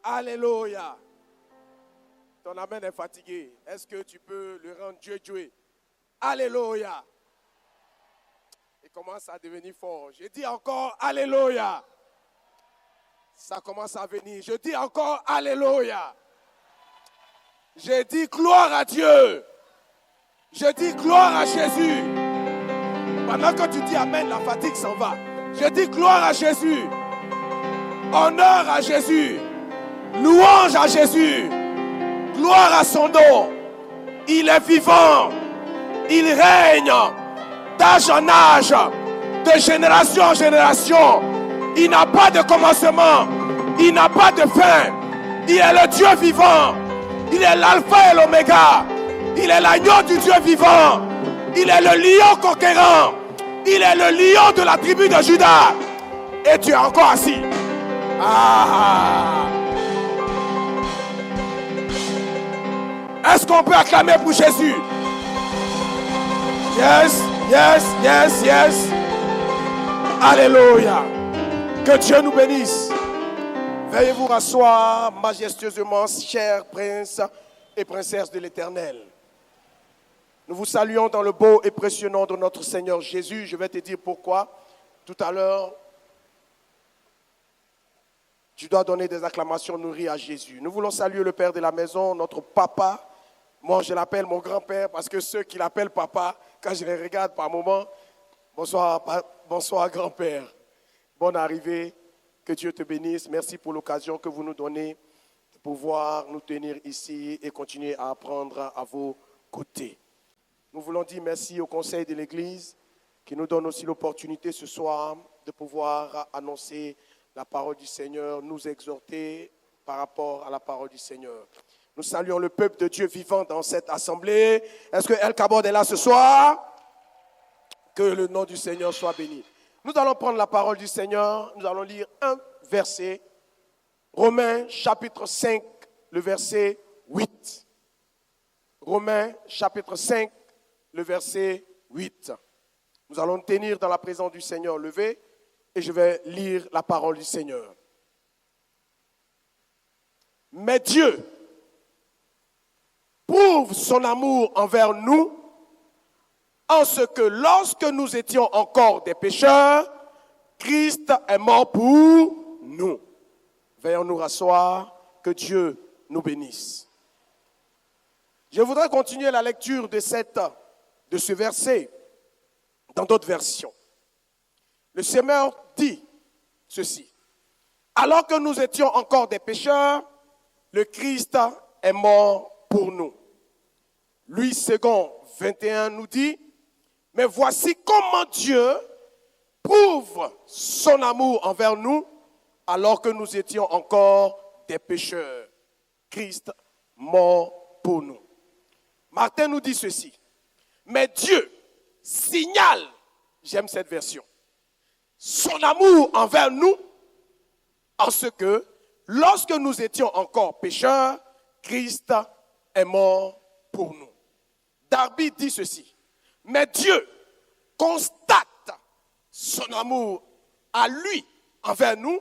Alléluia. Ton amen est fatigué. Est-ce que tu peux le rendre Dieu joué? Alléluia. Il commence à devenir fort. Je dis encore Alléluia. Ça commence à venir. Je dis encore Alléluia. Je dis gloire à Dieu. Je dis gloire à Jésus. Pendant que tu dis Amen, la fatigue s'en va. Je dis gloire à Jésus. Honneur à Jésus. Louange à Jésus. Gloire à son nom. Il est vivant. Il règne d'âge en âge, de génération en génération. Il n'a pas de commencement. Il n'a pas de fin. Il est le Dieu vivant. Il est l'alpha et l'oméga. Il est l'agneau du Dieu vivant. Il est le lion conquérant. Il est le lion de la tribu de Juda. Et tu es encore assis. Ah! Est-ce qu'on peut acclamer pour Jésus? Yes, yes, yes, yes. Alléluia. Que Dieu nous bénisse. Veuillez vous rasseoir majestueusement, chers princes et princesses de l'Éternel. Nous vous saluons dans le beau et précieux nom de notre Seigneur Jésus. Je vais te dire pourquoi. Tout à l'heure, tu dois donner des acclamations nourries à Jésus. Nous voulons saluer le Père de la maison, notre papa. Moi, je l'appelle mon grand-père parce que ceux qui l'appellent papa, quand je les regarde par moments, bonsoir grand-père. Bonne arrivée, que Dieu te bénisse. Merci pour l'occasion que vous nous donnez de pouvoir nous tenir ici et continuer à apprendre à vos côtés. Nous voulons dire merci au conseil de l'Église qui nous donne aussi l'opportunité ce soir de pouvoir annoncer la parole du Seigneur, nous exhorter par rapport à la parole du Seigneur. Nous saluons le peuple de Dieu vivant dans cette assemblée. Est-ce que El Kabod est là ce soir? Que le nom du Seigneur soit béni. Nous allons prendre la parole du Seigneur. Nous allons lire un verset. Romains chapitre 5, le verset 8. Romains chapitre 5, le verset 8. Nous allons tenir dans la présence du Seigneur levé et je vais lire la parole du Seigneur. Mais Dieu prouve son amour envers nous en ce que lorsque nous étions encore des pécheurs, Christ est mort pour nous. Veuillons nous rasseoir, que Dieu nous bénisse. Je voudrais continuer la lecture de ce verset dans d'autres versions. Le Seigneur dit ceci. Alors que nous étions encore des pécheurs, le Christ est mort pour nous. Louis II, 21 nous dit, mais voici comment Dieu prouve son amour envers nous alors que nous étions encore des pécheurs. Christ mort pour nous. Martin nous dit ceci, mais Dieu signale, j'aime cette version, son amour envers nous en ce que lorsque nous étions encore pécheurs, Christ est mort pour nous. Darby dit ceci, mais Dieu constate son amour à lui envers nous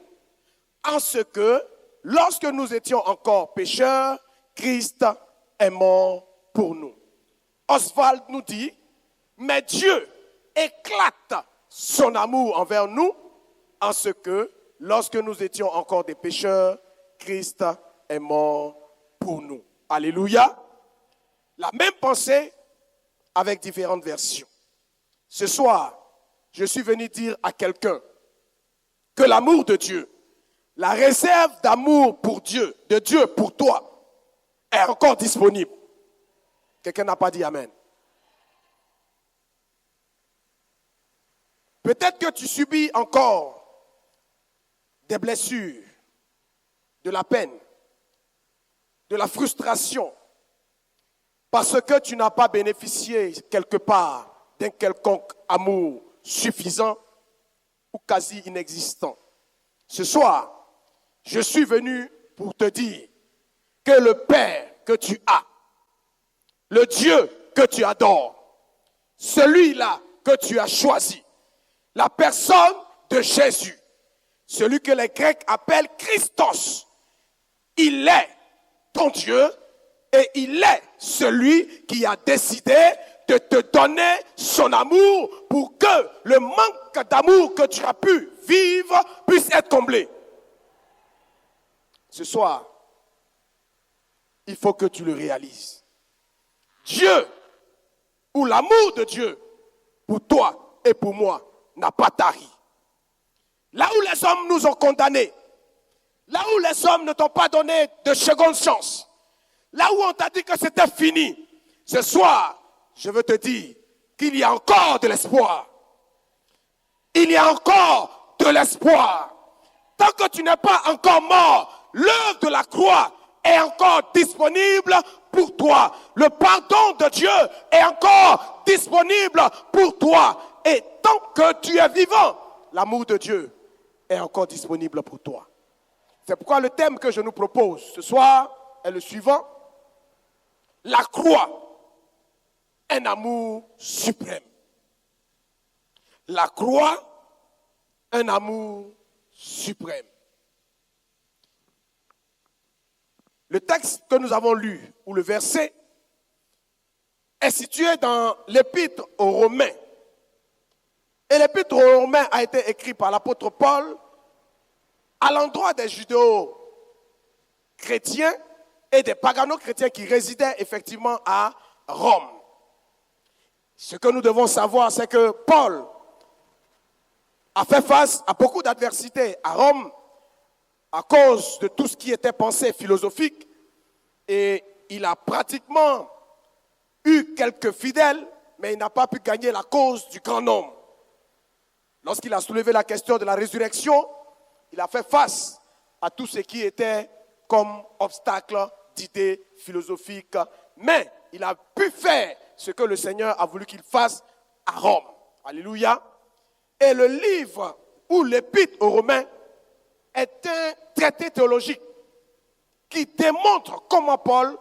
en ce que lorsque nous étions encore pécheurs, Christ est mort pour nous. Oswald nous dit, mais Dieu éclate son amour envers nous en ce que lorsque nous étions encore des pécheurs, Christ est mort pour nous. Alléluia. La même pensée avec différentes versions. Ce soir, je suis venu dire à quelqu'un que l'amour de Dieu, la réserve d'amour pour Dieu, de Dieu pour toi, est encore disponible. Quelqu'un n'a pas dit Amen. Peut-être que tu subis encore des blessures, de la peine, de la frustration, parce que tu n'as pas bénéficié quelque part d'un quelconque amour suffisant ou quasi inexistant. Ce soir, je suis venu pour te dire que le Père que tu as, le Dieu que tu adores, celui-là que tu as choisi, la personne de Jésus, celui que les Grecs appellent Christos, Il est ton Dieu et il est celui qui a décidé de te donner son amour pour que le manque d'amour que tu as pu vivre puisse être comblé. Ce soir, il faut que tu le réalises. Dieu, ou l'amour de Dieu, pour toi et pour moi, n'a pas tari. Là où les hommes nous ont condamnés, là où les hommes ne t'ont pas donné de seconde chance, là où on t'a dit que c'était fini, ce soir, je veux te dire qu'il y a encore de l'espoir. Il y a encore de l'espoir. Tant que tu n'es pas encore mort, l'œuvre de la croix est encore disponible pour toi. Le pardon de Dieu est encore disponible pour toi. Et tant que tu es vivant, l'amour de Dieu est encore disponible pour toi. C'est pourquoi le thème que je nous propose ce soir est le suivant. La croix, un amour suprême. La croix, un amour suprême. Le texte que nous avons lu, ou le verset, est situé dans l'épître aux Romains. Et l'épître aux Romains a été écrit par l'apôtre Paul à l'endroit des judéo-chrétiens et des pagano-chrétiens qui résidaient effectivement à Rome. Ce que nous devons savoir, c'est que Paul a fait face à beaucoup d'adversités à Rome à cause de tout ce qui était pensée philosophique, et il a pratiquement eu quelques fidèles, mais il n'a pas pu gagner la cause du grand nombre. Lorsqu'il a soulevé la question de la résurrection, il a fait face à tout ce qui était comme obstacle d'idées philosophiques, mais il a pu faire ce que le Seigneur a voulu qu'il fasse à Rome. Alléluia. Et le livre ou l'épître aux Romains est un traité théologique qui démontre comment Paul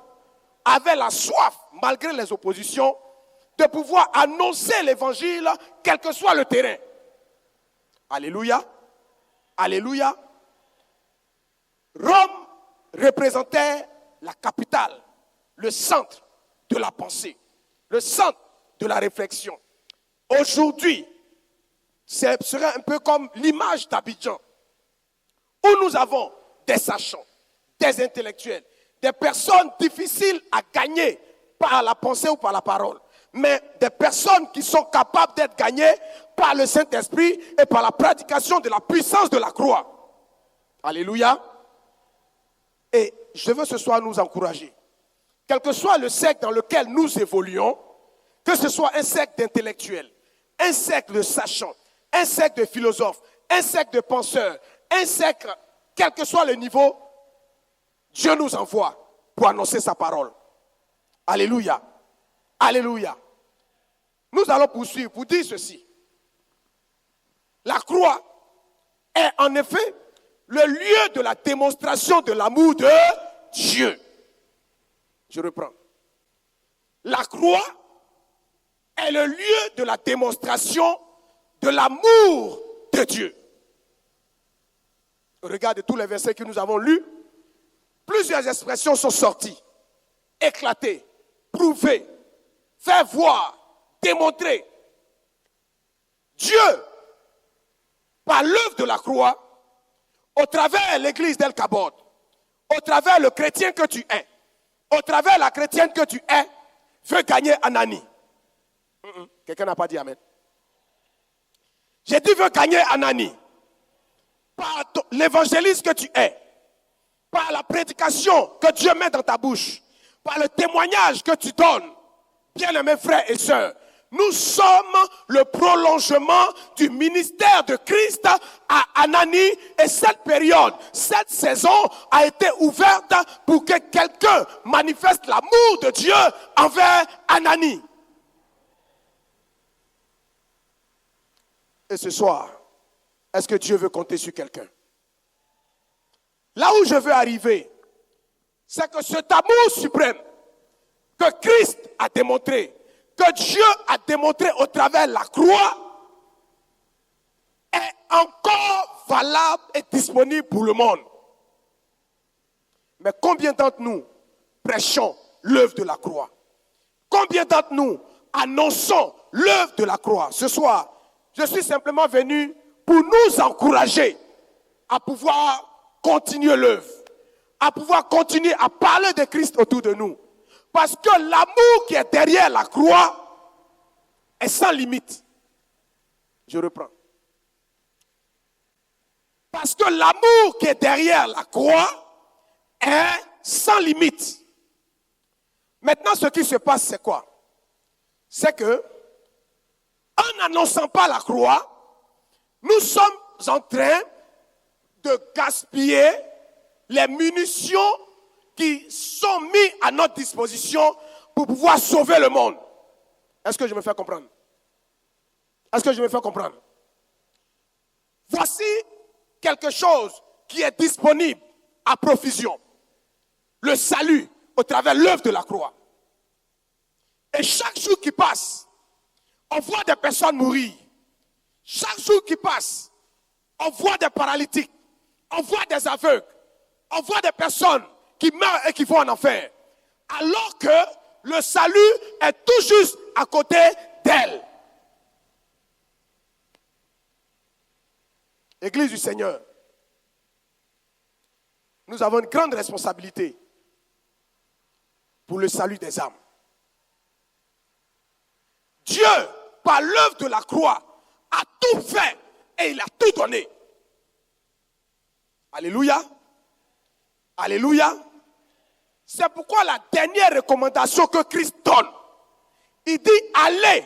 avait la soif, malgré les oppositions, de pouvoir annoncer l'évangile, quel que soit le terrain. Alléluia. Alléluia. Rome représentait la capitale, le centre de la pensée, le centre de la réflexion. Aujourd'hui, ce serait un peu comme l'image d'Abidjan, où nous avons des sachants, des intellectuels, des personnes difficiles à gagner par la pensée ou par la parole, mais des personnes qui sont capables d'être gagnées par le Saint-Esprit et par la prédication de la puissance de la croix. Alléluia. Et je veux ce soir nous encourager. Quel que soit le siècle dans lequel nous évoluons, que ce soit un siècle d'intellectuels, un siècle de sachants, un siècle de philosophes, un siècle de penseurs, un siècle, quel que soit le niveau, Dieu nous envoie pour annoncer sa parole. Alléluia. Alléluia. Nous allons poursuivre pour dire ceci. La croix est en effet le lieu de la démonstration de l'amour de Dieu. Je reprends. La croix est le lieu de la démonstration de l'amour de Dieu. Au regard de tous les versets que nous avons lus, plusieurs expressions sont sorties. Éclater, prouver, faire voir, démontrer. Dieu, par l'œuvre de la croix, au travers l'église d'El Kabod, au travers le chrétien que tu es, au travers la chrétienne que tu es, veut gagner Anani. Quelqu'un n'a pas dit amen. J'ai dit veut gagner Anani. Par l'évangéliste que tu es, par la prédication que Dieu met dans ta bouche, par le témoignage que tu donnes, bien-aimés frères et sœurs, nous sommes le prolongement du ministère de Christ à Anani, et cette période, cette saison a été ouverte pour que quelqu'un manifeste l'amour de Dieu envers Anani. Et ce soir, est-ce que Dieu veut compter sur quelqu'un? Là où je veux arriver, c'est que cet amour suprême que Christ a démontré, que Dieu a démontré au travers de la croix, est encore valable et disponible pour le monde. Mais combien d'entre nous prêchons l'œuvre de la croix? Combien d'entre nous annonçons l'œuvre de la croix? Ce soir, je suis simplement venu pour nous encourager à pouvoir continuer l'œuvre, à pouvoir continuer à parler de Christ autour de nous. Parce que l'amour qui est derrière la croix est sans limite. Je reprends. Parce que l'amour qui est derrière la croix est sans limite. Maintenant, ce qui se passe, c'est quoi? C'est que, en n'annonçant pas la croix, nous sommes en train de gaspiller les munitions qui sont mises à notre disposition pour pouvoir sauver le monde. Est-ce que je me fais comprendre? Est-ce que je me fais comprendre? Voici quelque chose qui est disponible à profusion. Le salut au travers de l'œuvre de la croix. Et chaque jour qui passe, on voit des personnes mourir. Chaque jour qui passe, on voit des paralytiques, on voit des aveugles, on voit des personnes qui meurent et qui vont en enfer. Alors que le salut est tout juste à côté d'elles. Église du Seigneur, nous avons une grande responsabilité pour le salut des âmes. Dieu, par l'œuvre de la croix, a tout fait et il a tout donné. Alléluia. Alléluia. C'est pourquoi la dernière recommandation que Christ donne, il dit allez.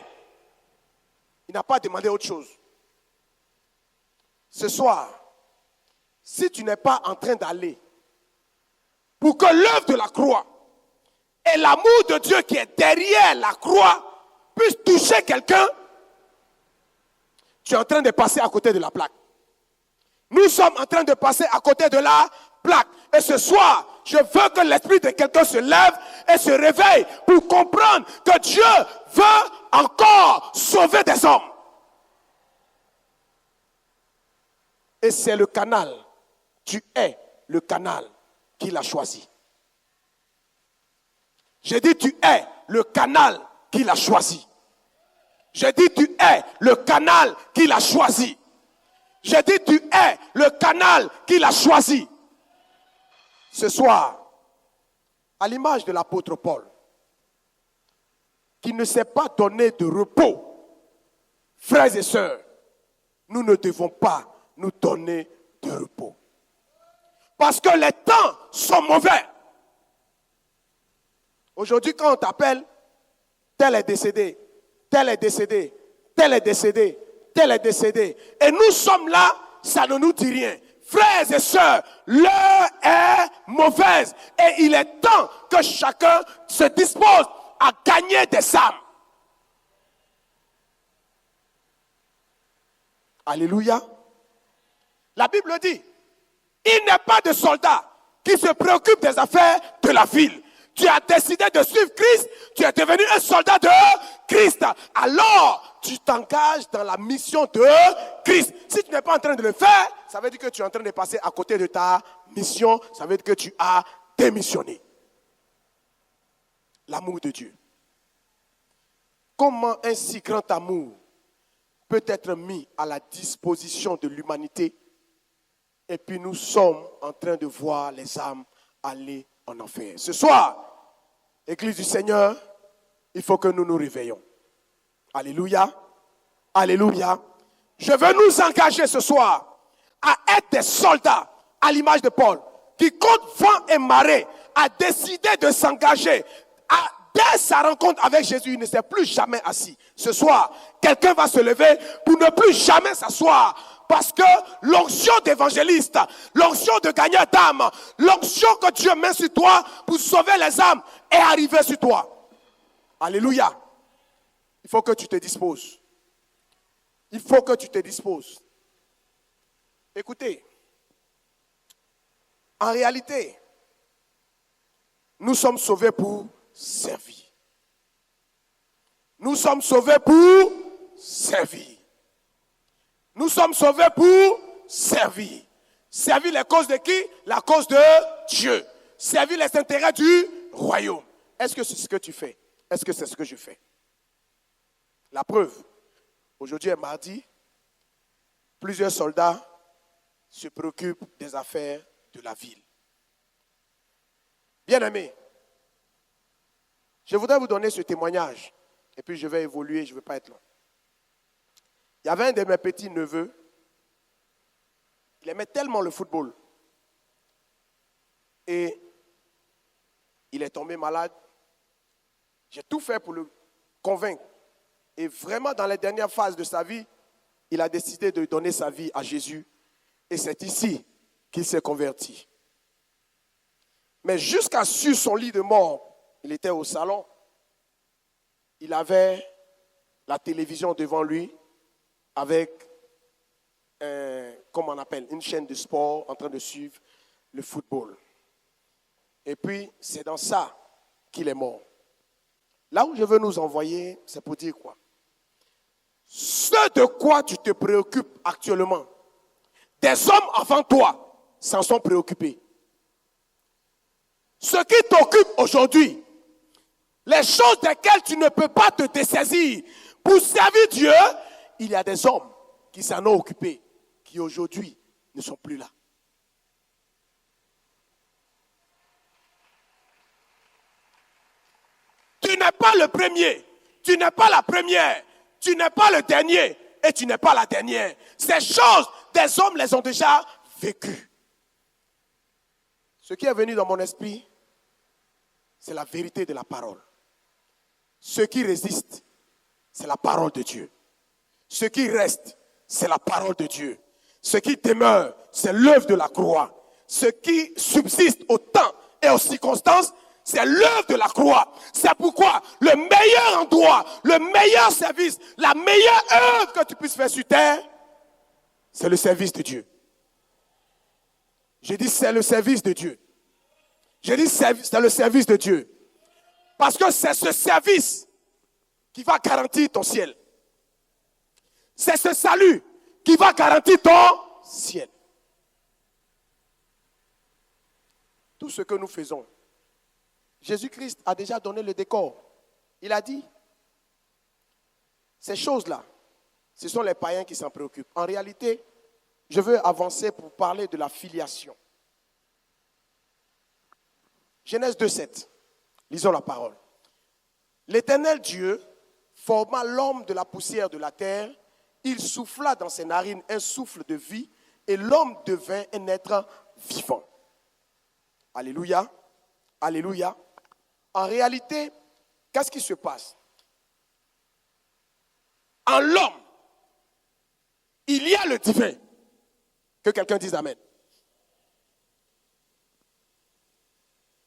Il n'a pas demandé autre chose. Ce soir, si tu n'es pas en train d'aller, pour que l'œuvre de la croix et l'amour de Dieu qui est derrière la croix puisse toucher quelqu'un, tu es en train de passer à côté de la plaque. Nous sommes en train de passer à côté de la plaque. Et ce soir, je veux que l'esprit de quelqu'un se lève et se réveille pour comprendre que Dieu veut encore sauver des hommes. Et c'est le canal. Tu es le canal qu'il a choisi. J'ai dit tu es le canal qu'il a choisi. J'ai dit tu es le canal qu'il a choisi. J'ai dit tu es le canal qu'il a choisi. Ce soir, à l'image de l'apôtre Paul, qui ne s'est pas donné de repos, frères et sœurs, nous ne devons pas nous donner de repos. Parce que les temps sont mauvais. Aujourd'hui, quand on t'appelle, tel est décédé, tel est décédé, tel est décédé, tel est décédé. Et nous sommes là, ça ne nous dit rien. Frères et sœurs, l'heure est mauvaise. Et il est temps que chacun se dispose à gagner des âmes. Alléluia. La Bible dit, il n'est pas de soldat qui se préoccupe des affaires de la ville. Tu as décidé de suivre Christ, tu es devenu un soldat de Christ. Alors, tu t'engages dans la mission de Christ. Si tu n'es pas en train de le faire, ça veut dire que tu es en train de passer à côté de ta mission. Ça veut dire que tu as démissionné. L'amour de Dieu. Comment un si grand amour peut être mis à la disposition de l'humanité? Et puis nous sommes en train de voir les âmes aller en enfer. Ce soir, Église du Seigneur, il faut que nous nous réveillons. Alléluia. Alléluia. Je veux nous engager ce soir à être des soldats à l'image de Paul, qui contre vent et marée a décidé de s'engager. Dès sa rencontre avec Jésus, il ne s'est plus jamais assis. Ce soir, quelqu'un va se lever pour ne plus jamais s'asseoir. Parce que l'onction d'évangéliste, l'onction de gagneur d'âme, l'onction que Dieu met sur toi pour sauver les âmes est arrivée sur toi. Alléluia. Il faut que tu te disposes. Il faut que tu te disposes. Écoutez, en réalité, nous sommes sauvés pour servir. Nous sommes sauvés pour servir. Nous sommes sauvés pour servir. Servir les causes de qui? La cause de Dieu. servir les intérêts du royaume. Est-ce que c'est ce que tu fais? Est-ce que c'est ce que je fais? La preuve, aujourd'hui est mardi, plusieurs soldats se préoccupent des affaires de la ville. Bien-aimés, je voudrais vous donner ce témoignage, et puis je vais évoluer, je ne vais pas être long. Il y avait un de mes petits neveux, il aimait tellement le football, et il est tombé malade. J'ai tout fait pour le convaincre. Et vraiment, dans les dernières phases de sa vie, il a décidé de donner sa vie à Jésus. Et c'est ici qu'il s'est converti. Mais jusqu'à sur son lit de mort, il était au salon. Il avait la télévision devant lui avec, comment on appelle, une chaîne de sport en train de suivre le football. Et puis, c'est dans ça qu'il est mort. Là où je veux nous envoyer, c'est pour dire quoi? Ce de quoi tu te préoccupes actuellement, des hommes avant toi s'en sont préoccupés. Ce qui t'occupe aujourd'hui, les choses desquelles tu ne peux pas te dessaisir pour servir Dieu, il y a des hommes qui s'en ont occupés, qui aujourd'hui ne sont plus là. Tu n'es pas le premier, tu n'es pas la première, tu n'es pas le dernier et tu n'es pas la dernière. Ces choses, des hommes les ont déjà vécues. Ce qui est venu dans mon esprit, c'est la vérité de la parole. Ce qui résiste, c'est la parole de Dieu. Ce qui reste, c'est la parole de Dieu. Ce qui demeure, c'est l'œuvre de la croix. Ce qui subsiste au temps et aux circonstances, c'est l'œuvre de la croix. C'est pourquoi le meilleur endroit, le meilleur service, la meilleure œuvre que tu puisses faire sur terre, c'est le service de Dieu. Je dis c'est le service de Dieu. Je dis c'est le service de Dieu. Parce que c'est ce service qui va garantir ton ciel. C'est ce salut qui va garantir ton ciel. Tout ce que nous faisons, Jésus-Christ a déjà donné le décor. Il a dit, ces choses-là, ce sont les païens qui s'en préoccupent. En réalité, je veux avancer pour parler de la filiation. Genèse 2,7. Lisons la parole. L'Éternel Dieu forma l'homme de la poussière de la terre. Il souffla dans ses narines un souffle de vie et l'homme devint un être vivant. Alléluia. Alléluia. En réalité, qu'est-ce qui se passe? En l'homme, il y a le divin. Que quelqu'un dise Amen.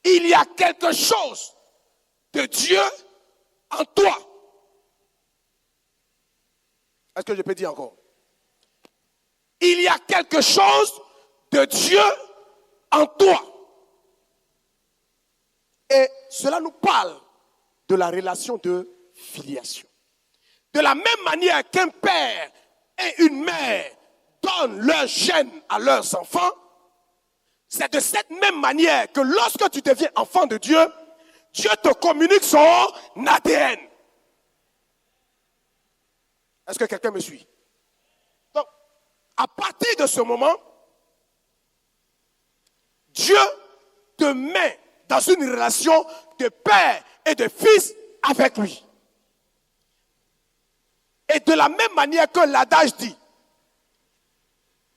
Il y a quelque chose de Dieu en toi. Est-ce que je peux dire encore? Il y a quelque chose de Dieu en toi. Et cela nous parle de la relation de filiation. De la même manière qu'un père et une mère donnent leur gène à leurs enfants, c'est de cette même manière que lorsque tu deviens enfant de Dieu, Dieu te communique son ADN. Est-ce que quelqu'un me suit? Donc, à partir de ce moment, Dieu te met dans une relation de père et de fils avec lui. Et de la même manière que l'adage dit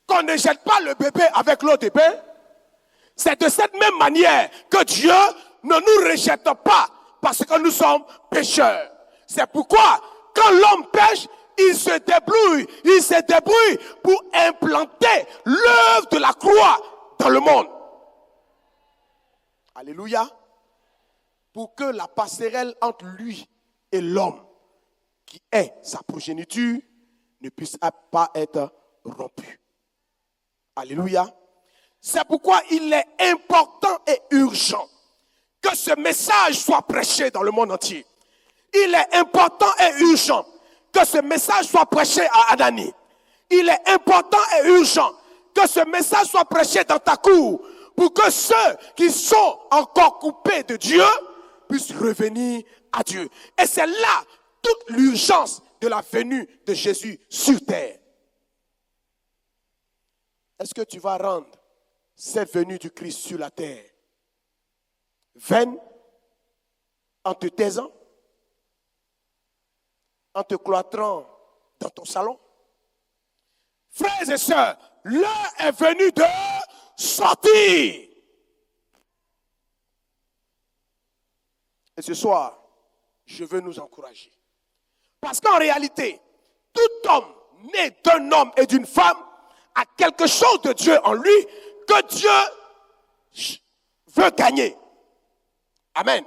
qu'on ne jette pas le bébé avec l'eau de bain, c'est de cette même manière que Dieu ne nous rejette pas parce que nous sommes pécheurs. C'est pourquoi quand l'homme pêche, il se débrouille pour implanter l'œuvre de la croix dans le monde. Alléluia. Pour que la passerelle entre lui et l'homme, qui est sa progéniture, ne puisse pas être rompue. Alléluia. C'est pourquoi il est important et urgent que ce message soit prêché dans le monde entier. Il est important et urgent que ce message soit prêché à Adani. Il est important et urgent que ce message soit prêché dans ta cour pour que ceux qui sont encore coupés de Dieu puissent revenir à Dieu. Et c'est là toute l'urgence de la venue de Jésus sur terre. Est-ce que tu vas rendre cette venue du Christ sur la terre vaine en te taisant, en te cloîtrant dans ton salon? Frères et sœurs, l'heure est venue de sortir. Et ce soir, je veux nous encourager. Parce qu'en réalité, tout homme né d'un homme et d'une femme a quelque chose de Dieu en lui que Dieu veut gagner. Amen.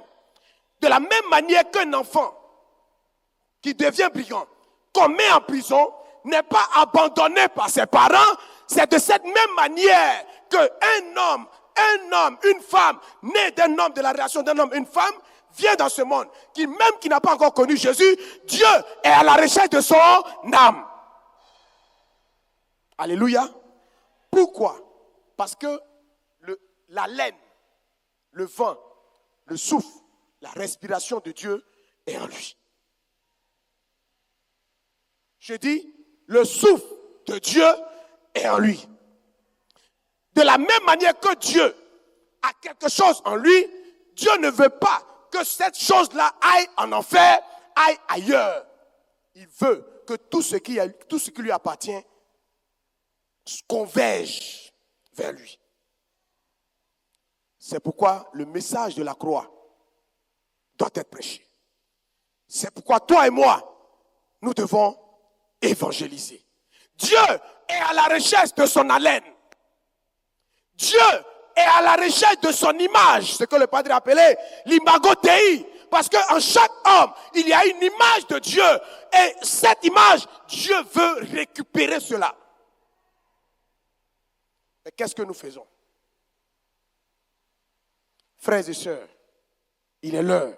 De la même manière qu'un enfant qui devient brigand, qu'on met en prison, n'est pas abandonné par ses parents, c'est de cette même manière qu'un homme, une femme, né d'un homme, de la relation d'un homme, une femme, vient dans ce monde, même qui n'a pas encore connu Jésus, Dieu est à la recherche de son âme. Alléluia. Pourquoi? Parce que la laine, le vent, le souffle, la respiration de Dieu est en lui. Je dis, le souffle de Dieu est en lui. De la même manière que Dieu a quelque chose en lui, Dieu ne veut pas que cette chose-là aille en enfer, aille ailleurs. Il veut que tout ce qui lui appartient converge vers lui. C'est pourquoi le message de la croix doit être prêché. C'est pourquoi toi et moi, nous devons évangéliser. Dieu est à la recherche de son haleine. Dieu est à la recherche de son image, ce que le Padre appelait l'imago Dei. Parce qu'en chaque homme, il y a une image de Dieu. Et cette image, Dieu veut récupérer cela. Mais qu'est-ce que nous faisons? Frères et sœurs, il est l'heure.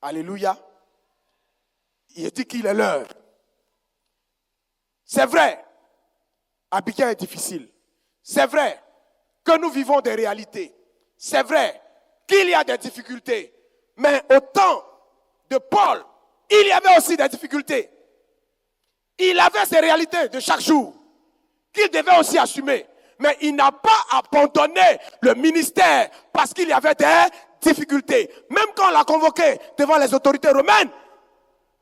Alléluia. Il dit qu'il est l'heure. C'est vrai, Abidjan est difficile. C'est vrai que nous vivons des réalités. C'est vrai qu'il y a des difficultés. Mais au temps de Paul, il y avait aussi des difficultés. Il avait ces réalités de chaque jour qu'il devait aussi assumer. Mais il n'a pas abandonné le ministère parce qu'il y avait des difficultés. Même quand on l'a convoqué devant les autorités romaines,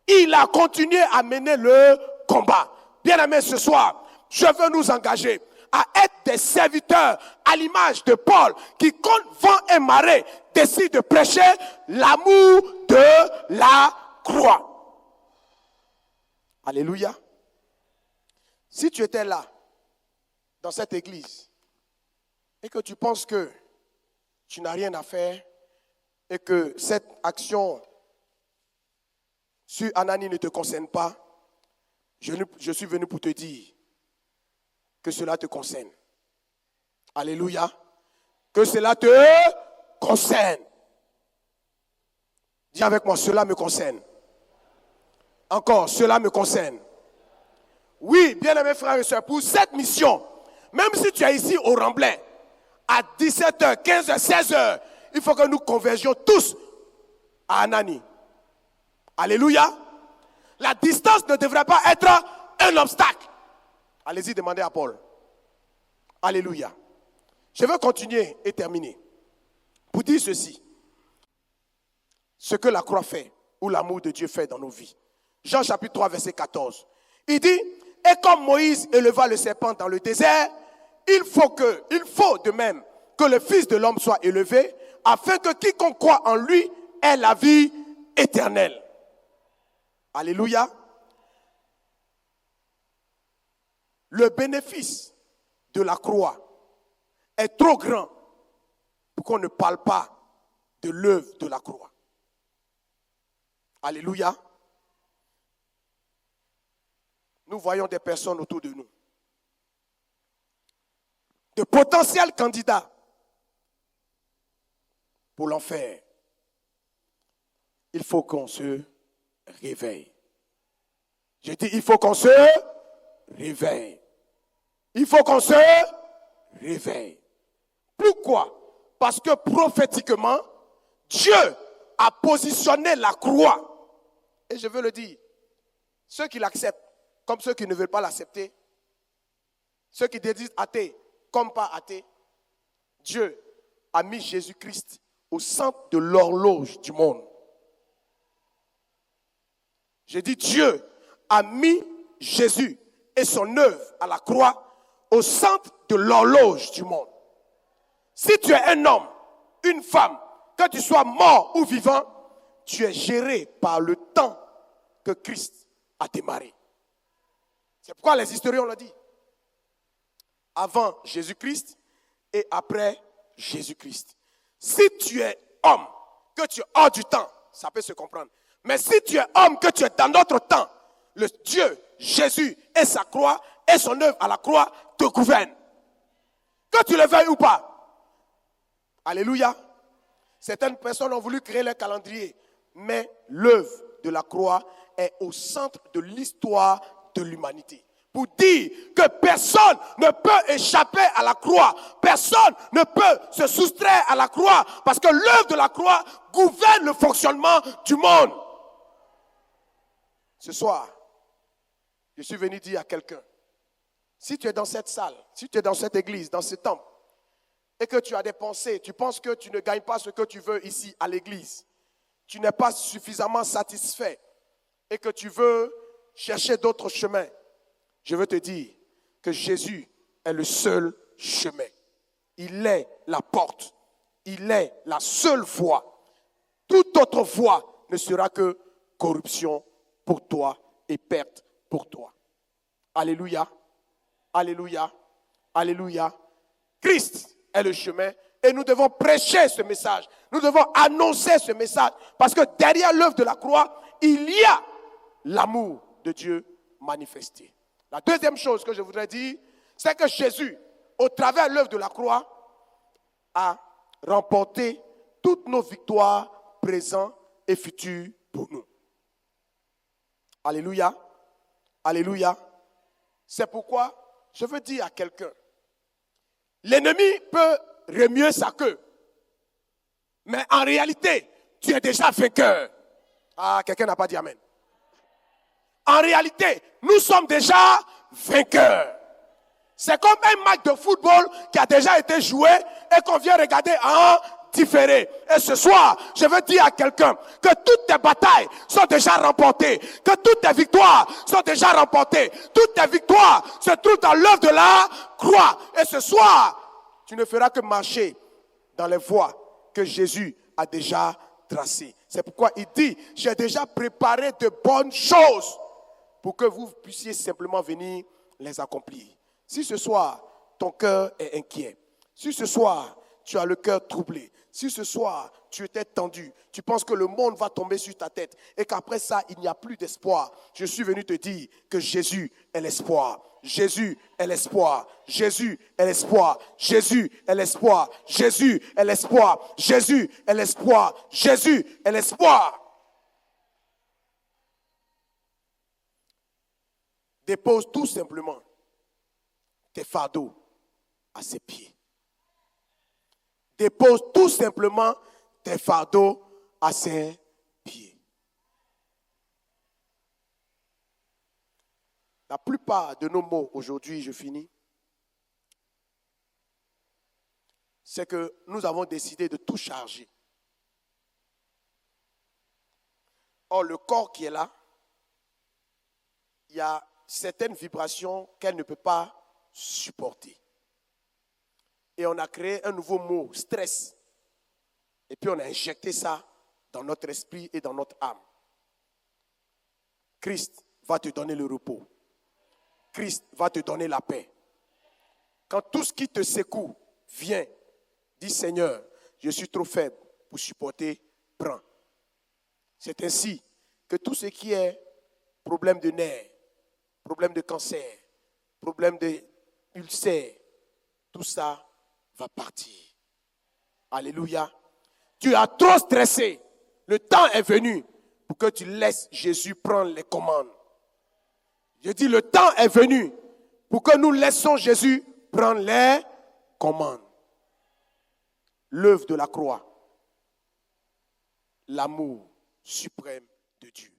il a continué à mener le combat. Bien-aimés, ce soir, je veux nous engager à être des serviteurs à l'image de Paul qui, contre vent et marée, décide de prêcher l'amour de la croix. Alléluia. Si tu étais là, dans cette église, et que tu penses que tu n'as rien à faire, et que cette action sur Anani ne te concerne pas, je suis venu pour te dire que cela te concerne. Alléluia. Que cela te concerne. Dis avec moi, cela me concerne. Encore, cela me concerne. Oui, bien-aimés frères et sœurs, pour cette mission, même si tu es ici au Remblai, à 17h, 15h, 16h, il faut que nous convergions tous à Anani. Alléluia. La distance ne devrait pas être un obstacle. Allez-y, demandez à Paul. Alléluia. Je veux continuer et terminer pour dire ceci. Ce que la croix fait, ou l'amour de Dieu fait dans nos vies. Jean chapitre 3, verset 14. Il dit, et comme Moïse éleva le serpent dans le désert, il faut de même que le Fils de l'homme soit élevé, afin que quiconque croit en lui ait la vie éternelle. Alléluia. Le bénéfice de la croix est trop grand pour qu'on ne parle pas de l'œuvre de la croix. Alléluia. Nous voyons des personnes autour de nous, de potentiels candidats pour l'enfer. Il faut qu'on se réveille. Je dis, il faut qu'on se réveille. Il faut qu'on se réveille. Pourquoi? Parce que prophétiquement, Dieu a positionné la croix. Et je veux le dire, ceux qui l'acceptent, comme ceux qui ne veulent pas l'accepter, ceux qui disent athées, comme pas athées, Dieu a mis Jésus-Christ au centre de l'horloge du monde. J'ai dit Dieu a mis Jésus et son œuvre à la croix au centre de l'horloge du monde. Si tu es un homme, une femme, que tu sois mort ou vivant, tu es géré par le temps que Christ a démarré. C'est pourquoi les historiens l'ont dit. Avant Jésus-Christ et après Jésus-Christ. Si tu es homme, que tu es hors du temps, ça peut se comprendre. Mais si tu es homme, que tu es dans notre temps, le Dieu, Jésus et sa croix et son œuvre à la croix te gouvernent. Que tu le veuilles ou pas. Alléluia. Certaines personnes ont voulu créer leur calendrier, mais l'œuvre de la croix est au centre de l'histoire de l'humanité. Pour dire que personne ne peut échapper à la croix. Personne ne peut se soustraire à la croix. Parce que l'œuvre de la croix gouverne le fonctionnement du monde. Ce soir, je suis venu dire à quelqu'un, si tu es dans cette salle, si tu es dans cette église, dans ce temple, et que tu as des pensées, tu penses que tu ne gagnes pas ce que tu veux ici à l'église, tu n'es pas suffisamment satisfait, et que tu veux chercher d'autres chemins, je veux te dire que Jésus est le seul chemin. Il est la porte. Il est la seule voie. Toute autre voie ne sera que corruption pour toi et perte pour toi. Alléluia. Alléluia. Alléluia. Christ est le chemin et nous devons prêcher ce message. Nous devons annoncer ce message parce que derrière l'œuvre de la croix, il y a l'amour de Dieu manifesté. La deuxième chose que je voudrais dire, c'est que Jésus, au travers de l'œuvre de la croix, a remporté toutes nos victoires présentes et futures pour nous. Alléluia. Alléluia. C'est pourquoi je veux dire à quelqu'un, l'ennemi peut remuer sa queue, mais en réalité, tu es déjà vainqueur. Ah, quelqu'un n'a pas dit amen. En réalité, nous sommes déjà vainqueurs. C'est comme un match de football qui a déjà été joué et qu'on vient regarder en différé. Et ce soir, je veux dire à quelqu'un que toutes tes batailles sont déjà remportées, que toutes tes victoires sont déjà remportées. Toutes tes victoires se trouvent dans l'œuvre de la croix. Et ce soir, tu ne feras que marcher dans les voies que Jésus a déjà tracées. C'est pourquoi il dit, j'ai déjà préparé de bonnes choses pour que vous puissiez simplement venir les accomplir. Si ce soir, ton cœur est inquiet, si ce soir, tu as le cœur troublé, si ce soir, tu étais tendu, tu penses que le monde va tomber sur ta tête et qu'après ça, il n'y a plus d'espoir, je suis venu te dire que Jésus est l'espoir. Jésus est l'espoir. Jésus est l'espoir. Jésus est l'espoir. Jésus est l'espoir. Jésus est l'espoir. Jésus est l'espoir. Dépose tout simplement tes fardeaux à ses pieds. Dépose tout simplement tes fardeaux à ses pieds. La plupart de nos mots aujourd'hui, je finis, c'est que nous avons décidé de tout charger. Or, le corps qui est là, il y a certaines vibrations qu'elle ne peut pas supporter. Et on a créé un nouveau mot, stress. Et puis on a injecté ça dans notre esprit et dans notre âme. Christ va te donner le repos. Christ va te donner la paix. Quand tout ce qui te secoue vient, dis Seigneur, je suis trop faible pour supporter, prends. C'est ainsi que tout ce qui est problème de nerfs, problème de cancer, problème d'ulcère, tout ça va partir. Alléluia. Tu as trop stressé. Le temps est venu pour que tu laisses Jésus prendre les commandes. Je dis, le temps est venu pour que nous laissons Jésus prendre les commandes. l'œuvre de la croix, l'amour suprême de Dieu.